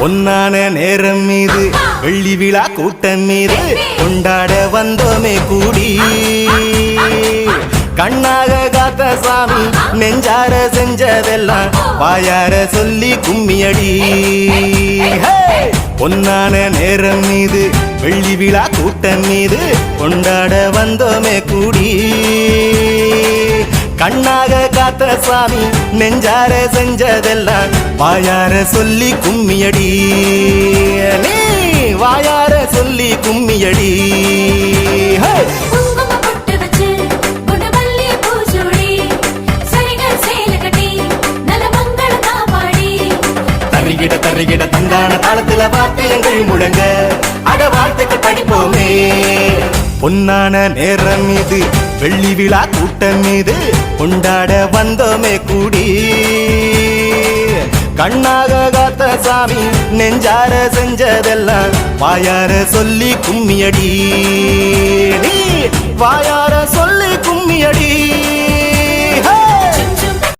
பொன்னான நேரம் மீது வெள்ளி விழா கூட்டம் மீது கொண்டாட வந்தோமே கூடி கண்ணாக காத்த சாமி நெஞ்சார செஞ்சதெல்லாம் வாயார சொல்லி கும்மியடி பொன்னான நேரம் மீது வெள்ளி விழா கூட்டம் மீது கொண்டாட வந்தோமே கூடி கண்ணாக காத்த சாமி நெஞ்சார செஞ்சதெல்லாம் வாயார சொல்லி கும்மியடி நீ வாயார சொல்லி கும்மியடி தரிகிட தரிகிட தந்தான தாளத்துல வாத்தியங்கள் முழங்க அட வாழ்த்துக்கள் படிப்போமே பொன்னான நேரம் மீது வெள்ளி விழா கூட்டம் மீது கொண்டாட வந்தோமே கூடி கண்ணாக காத்த சாமி நெஞ்சார செஞ்சதெல்லாம் வாயார சொல்லி கும்மியடி நீ வாயார சொல்லி கும்மியடி